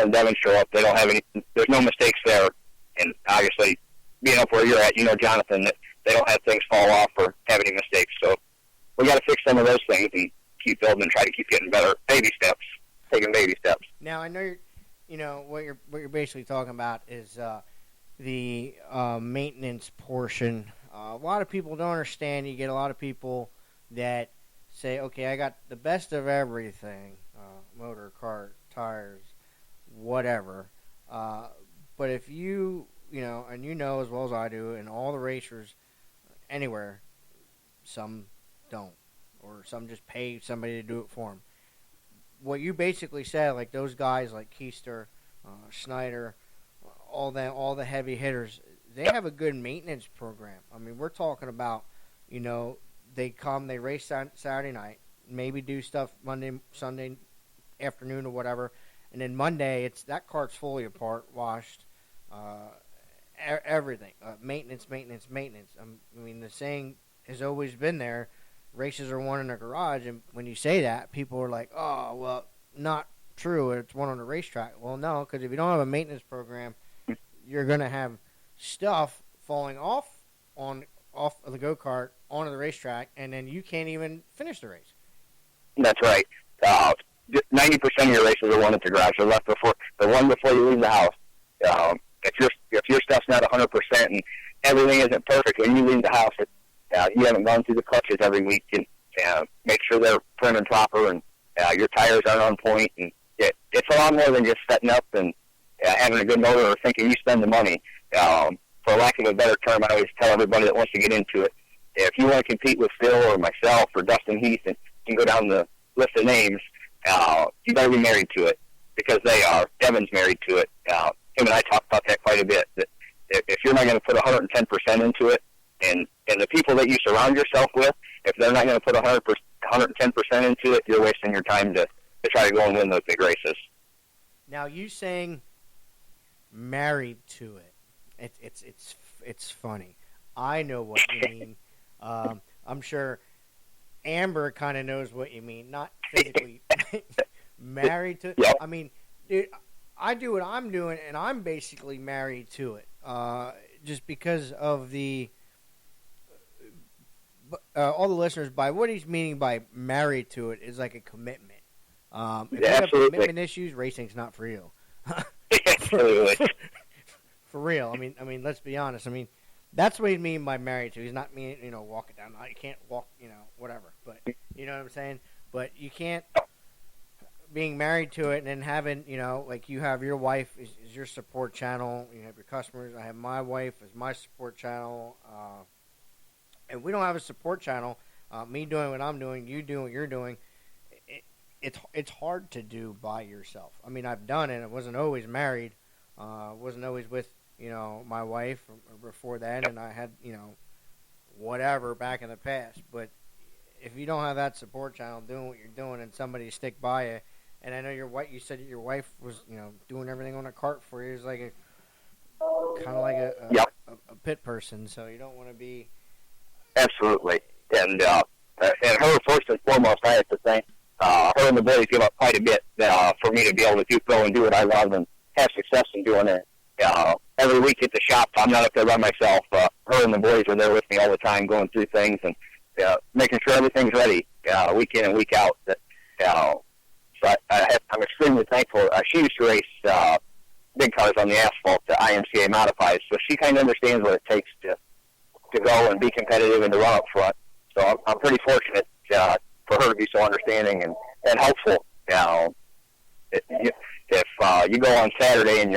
and Devin show up, they don't have any. There's no mistakes there, and obviously, being up where you're at, Jonathan, that they don't have things fall off or have any mistakes. So we got to fix some of those things and keep building and try to keep getting better. Baby steps, taking baby steps. Now I know what you're basically talking about is the maintenance portion. A lot of people don't understand. You get a lot of people that say, okay, I got the best of everything, motor, kart, tires, whatever. But if and as well as I do, and all the racers anywhere, some don't, or some just pay somebody to do it for them. What you basically said, like those guys like Keister, Schneider, all the heavy hitters, they have a good maintenance program. I mean, we're talking about, they come, they race Saturday night, maybe do stuff Monday, Sunday afternoon or whatever, and then Monday that cart's fully apart, washed, everything, maintenance. I mean, the saying has always been there. Races are won in a garage, and when you say that, people are like, "Oh, well, not true. It's won on the racetrack." Well, no, because if you don't have a maintenance program, you're going to have stuff falling off of the go-kart onto the racetrack, and then you can't even finish the race. That's right. 90% of your races are won at the garage. They're won before you leave the house. If your stuff's not 100% and everything isn't perfect when you leave the house, you haven't gone through the clutches every week and make sure they're prim and proper, and your tires aren't on point. And it's a lot more than just setting up and having a good motor or thinking you spend the money. For lack of a better term, I always tell everybody that wants to get into it, if you want to compete with Phil or myself or Dustin Heath and you can go down the list of names, you better be married to it, because they are. Devin's married to it. Him and I talk about that quite a bit, that if you're not going to put 110% into it, and the people that you surround yourself with, if they're not going to put 110% into it, you're wasting your time to try to go and win those big races. Now, you saying married to it, it's funny. I know what you mean. I'm sure Amber kind of knows what you mean. Not physically married to it. Yep. I mean, dude, I do what I'm doing, and I'm basically married to it. Just because of the all the listeners, by what he's meaning by married to it is like a commitment. If you have commitment issues, racing's not for you. Absolutely. For real. I mean, let's be honest. I mean, that's what he mean by married to. He's not meaning, walking down. You can't walk, whatever. But you know what I'm saying. But you can't being married to it and then having, like you have your wife is your support channel. You have your customers. I have my wife as my support channel. And we don't have a support channel. Me doing what I'm doing, you doing what you're doing. It's hard to do by yourself. I mean, I've done it. I wasn't always married. Wasn't always with, my wife or before that, and I had, whatever back in the past. But if you don't have that support channel doing what you're doing and somebody stick by you, and I know you said your wife was, doing everything on a cart for you. It's like kind of like a pit person, so you don't want to be. Absolutely. And her, first and foremost, I have to say, her and the boys give up quite a bit for me to be able to go and do what I love and have success in doing it. Every week at the shop, I'm not up there by myself. Her and the boys are there with me all the time, going through things and making sure everything's ready week in and week out. So I'm extremely thankful. She used to race big cars on the asphalt that IMCA modifies, so she kind of understands what it takes to go and be competitive and to run up front. So I'm pretty fortunate for her to be so understanding and helpful. If you go on Saturday and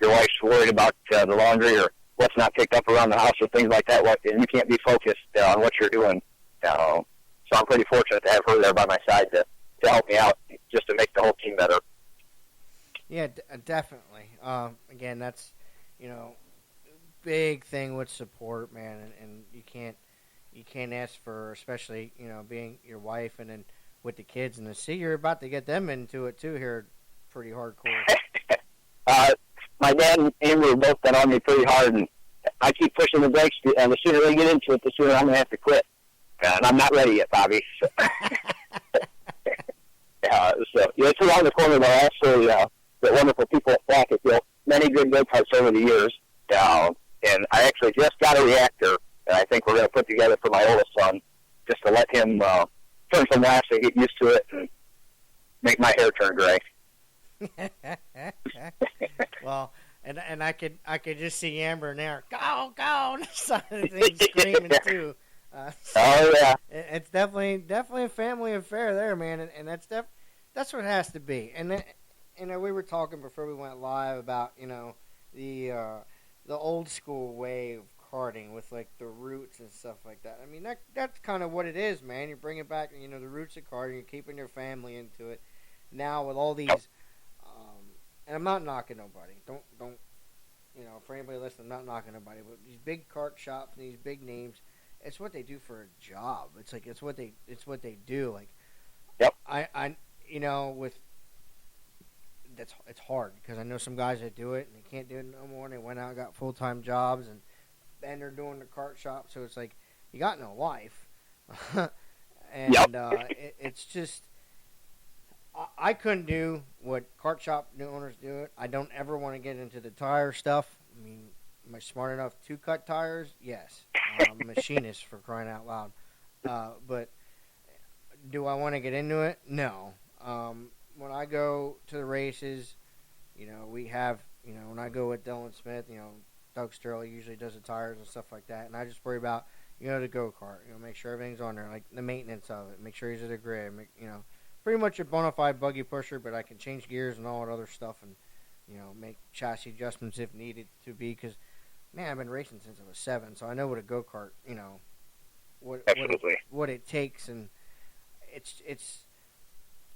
your wife's worried about the laundry or what's not picked up around the house or things like that, and you can't be focused on what you're doing. So I'm pretty fortunate to have her there by my side to help me out, just to make the whole team better. Yeah, definitely. Again, that's, big thing with support, man, and you can't ask for, especially, being your wife and then with the kids, and see you're about to get them into it too here pretty hardcore. My dad and Amber have both been on me pretty hard, and I keep pushing the brakes, and the sooner they get into it, the sooner I'm going to have to quit. And I'm not ready yet, Bobby. So it's around the corner, but also the wonderful people at Black have built many good go-karts over the years. And I actually just got a reactor that I think we're going to put together for my oldest son, just to let him turn some laps and get used to it and make my hair turn gray. Well, and I could just see Amber and Eric go on the side of the thing screaming too. Oh yeah, it's definitely a family affair there, man, and that's what it has to be. And then, we were talking before we went live about the old school way of karting with like the roots and stuff like that. I mean that's kind of what it is, man. You're bringing back the roots of karting. You're keeping your family into it. Now with all these, and I'm not knocking nobody. Don't for anybody listening, I'm not knocking nobody. But these big kart shops and these big names, it's what they do for a job. It's like it's what they do. Like, yep. I with. It's hard because I know some guys that do it and they can't do it no more. And they went out and got full-time jobs and they're doing the kart shop. So it's like you got no life, and yep. It's just I couldn't do what kart shop new owners do. I don't ever want to get into the tire stuff. I mean, am I smart enough to cut tires? Yes. I'm a machinist for crying out loud. But do I want to get into it? No. When I go to the races, we have, when I go with Dylan Smith, Doug Sterling usually does the tires and stuff like that, and I just worry about, the go-kart, make sure everything's on there, like the maintenance of it, make sure he's at a grid, pretty much a bona fide buggy pusher, but I can change gears and all that other stuff and, make chassis adjustments if needed to be, because, man, I've been racing since I was 7, so I know what a go-kart, what it takes, and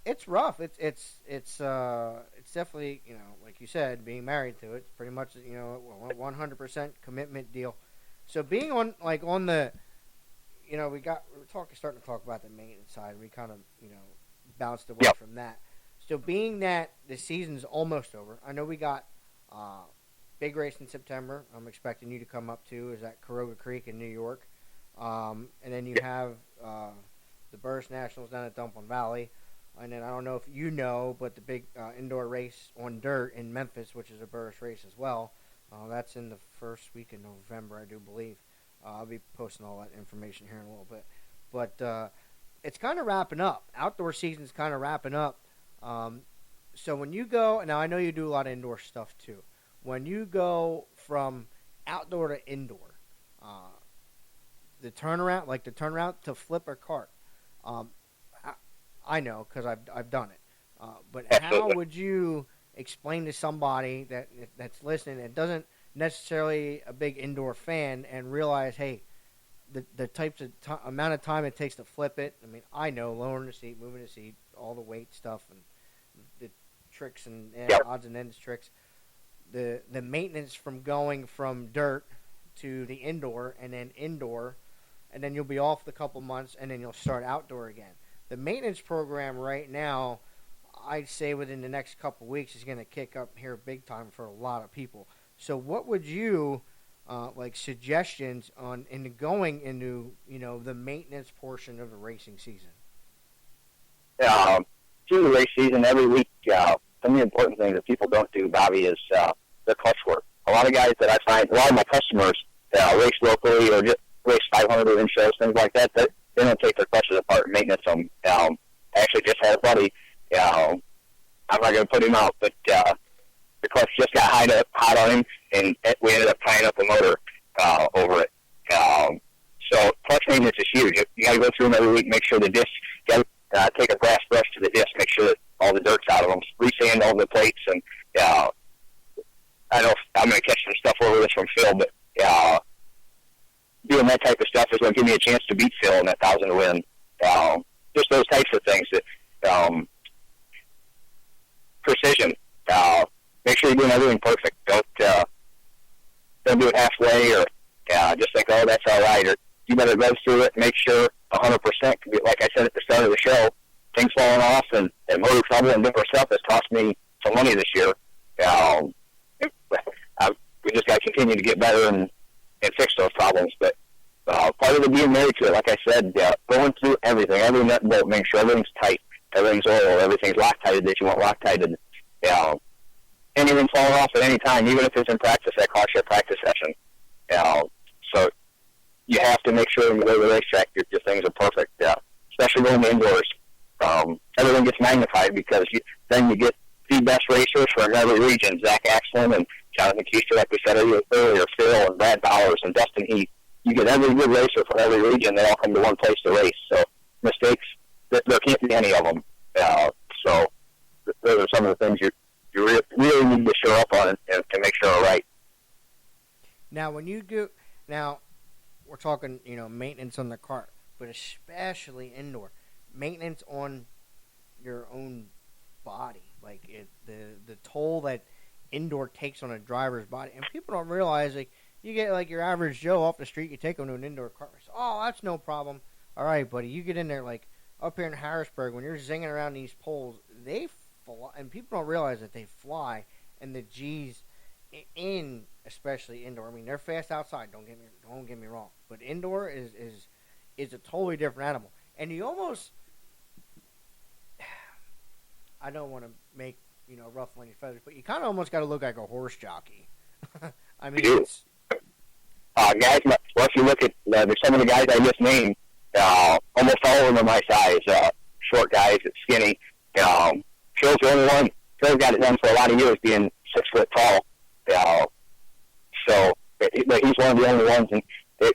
it's rough. It's definitely, like you said, being married to it. It's pretty much, 100% commitment deal. So being on the, we were starting to talk about the maintenance side. We kind of, bounced away from that. So being that the season's almost over, I know we got big race in September. I'm expecting you to come up to is at Caroga Creek in New York, and then you have the Burris Nationals down at Dumpling Valley. And then I don't know if you know, but the big indoor race on dirt in Memphis, which is a Burris race as well, that's in the first week of November, I do believe. I'll be posting all that information here in a little bit. But it's kind of wrapping up. Outdoor season's kind of wrapping up. So when you go, now I know you do a lot of indoor stuff too. When you go from outdoor to indoor, the turnaround to flip a kart, I know because I've done it. But how would you explain to somebody that's listening and doesn't necessarily a big indoor fan and realize, hey, the types of amount of time it takes to flip it? I mean, I know lowering the seat, moving the seat, all the weight stuff, and the tricks and odds and ends tricks. The maintenance from going from dirt to the indoor, and then you'll be off the couple months, and then you'll start outdoor again. The maintenance program right now, I'd say within the next couple weeks, is going to kick up here big time for a lot of people. So what would you, suggestions on going into, the maintenance portion of the racing season? Through the race season, every week, some of the important things that people don't do, Bobby, is the clutch work. A lot of guys that I find, a lot of my customers race locally or just race 500 within shows, things like that, they don't take their clutches apart and maintenance them. I actually just had a buddy, I'm not going to put him out, but the clutch just got hot on him, and we ended up tying up the motor over it. So clutch maintenance is huge. You got to go through them every week, make sure the disc, take a brass brush to the disc, make sure that all the dirt's out of them, re-sand all the plates, and I know I'm going to catch some stuff over this from Phil, but doing that type of stuff is going to give me a chance to beat Phil in that 1,000 to win. Just those types of things that precision. Make sure you're doing everything perfect. Don't do it halfway or just think, oh, that's all right. Or you better go through it and make sure 100%. Like I said at the start of the show, things falling off and motor trouble and different stuff has cost me some money this year. We just got to continue to get better and fix those problems. But part of the being married to it, like I said, going through everything, every nut and bolt, make sure everything's tight, everything's oiled, everything's Loctited that you want Loctited. anyone falling off at any time, even if it's in practice, that costs you a practice session. So you have to make sure when you go to the racetrack, your things are perfect, especially going indoors. Everything gets magnified because then you get the best racers from every region, Zach Axlin and Jonathan Keister, like we said earlier, Phil and Brad Bowers and Dustin Heath. You get every good racer from every region. They all come to one place to race. So mistakes, there can't be any of them. So those are some of the things you really need to show up on and to make sure are right. Now, when you do, we're talking, maintenance on the kart, but especially indoor maintenance on your own body, like the toll that indoor takes on a driver's body, and people don't realize, like, you get like your average Joe off the street, you take them to an indoor kart race. Oh, that's no problem. All right, buddy, you get in there like up here in Harrisburg when you're zinging around these poles, they fly, and people don't realize that they fly, and the G's in, especially indoor. I mean, they're fast outside. Don't get me wrong, but indoor is a totally different animal, and you almost. I don't want to make ruffle any feathers, but you kind of almost got to look like a horse jockey. I mean, it's. Guys, well, if you look at some of the guys I just named, almost all of them are my size. Short guys, skinny. Phil's the only one. Phil's got it done for a lot of years, being 6 foot tall. But he's one of the only ones, and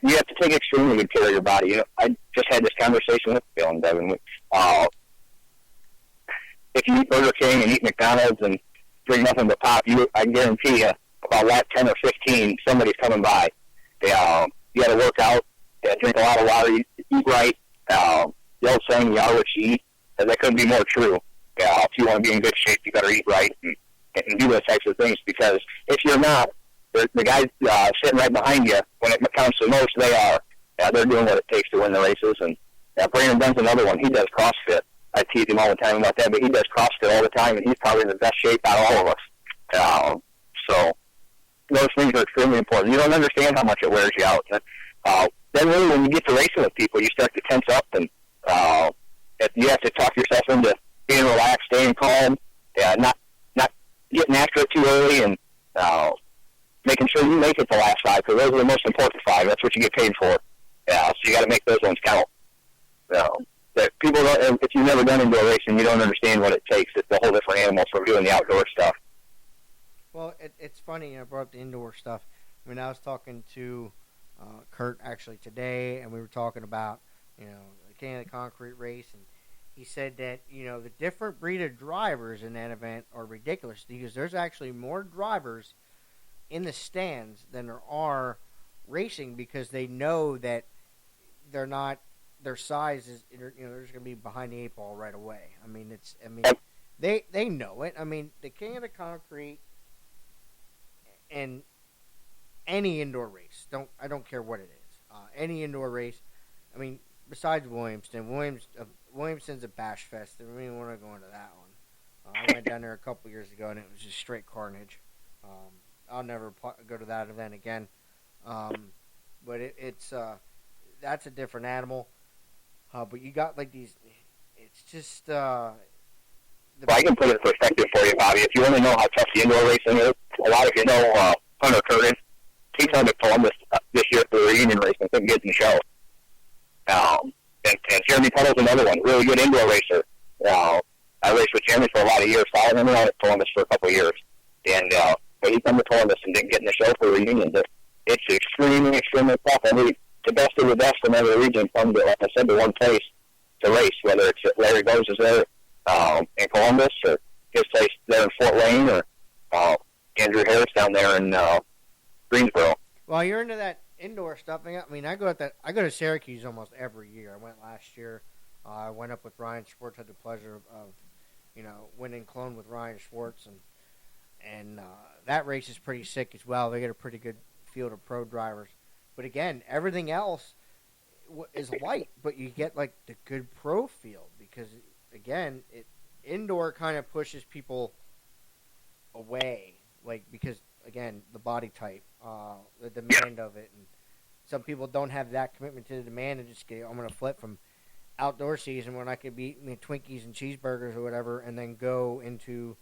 you have to take extremely good care of your body. I just had this conversation with Phil and Devin. If you eat Burger King and eat McDonald's and drink nothing but pop, I guarantee you, about lap 10 or 15, somebody's coming by. You got to work out, drink a lot of water, eat right. The old saying, you are what you eat, that couldn't be more true. If you want to be in good shape, you better eat right and do those types of things, because if you're not, the guys sitting right behind you, when it counts the most, they're doing what it takes to win the races. And Brandon Dunn's another one. He does CrossFit. I tease him all the time about that, but he does CrossFit all the time, and he's probably in the best shape out of all of us. So those things are extremely important. You don't understand how much it wears you out. Then really, when you get to racing with people, you start to tense up, and you have to talk yourself into being relaxed, staying calm, not getting after it too early, and making sure you make it the last 5, because those are the most important 5. That's what you get paid for. So you got to make those ones count. That people don't, if you've never done indoor racing, you don't understand what it takes. It's a whole different animal from doing the outdoor stuff. Well, it's funny, I brought up the indoor stuff. I mean, I was talking to Kurt actually today, and we were talking about, the King of the Concrete race, and he said that, the different breed of drivers in that event are ridiculous, because there's actually more drivers in the stands than there are racing, because they know that they're not, their size is, they're just going to be behind the 8 ball right away. They know it. I mean, the King of the Concrete and any indoor race, I don't care what it is, any indoor race, I mean, besides Williamson's a bash fest. I don't even want to go into that one. I went down there a couple years ago, and it was just straight carnage. I'll never go to that event again. But it's that's a different animal. But you got like these. It's just. Well, I can put it in perspective for you, Bobby. If you want to know how tough the indoor racing is, a lot of you know Hunter Curtis. He's on to Columbus this year for the reunion race and couldn't get in the show. And Jeremy Tuttle's another one, really good indoor racer. I raced with Jeremy for a lot of years, following him around at Columbus for a couple of years. And but he come to Columbus and didn't get in the show for the reunion. But it's extremely, extremely tough. I mean, the best of the best from every region come to, like I said, to one place to race, whether it's Larry Bowes is there in Columbus, or his place there in Fort Wayne, or Andrew Harris down there in Greensboro. Well, you're into that indoor stuff. I mean, I go to Syracuse almost every year. I went last year. I went up with Ryan Schwartz. Had the pleasure of winning Cologne with Ryan Schwartz, and that race is pretty sick as well. They get a pretty good field of pro drivers. But again, everything else is light, but you get like the good pro field, because again, indoor kind of pushes people away, like, because again, the body type, the demand of it, and some people don't have that commitment to the demand and just get, I'm going to flip from outdoor season when I could be eating Twinkies and cheeseburgers or whatever, and then go into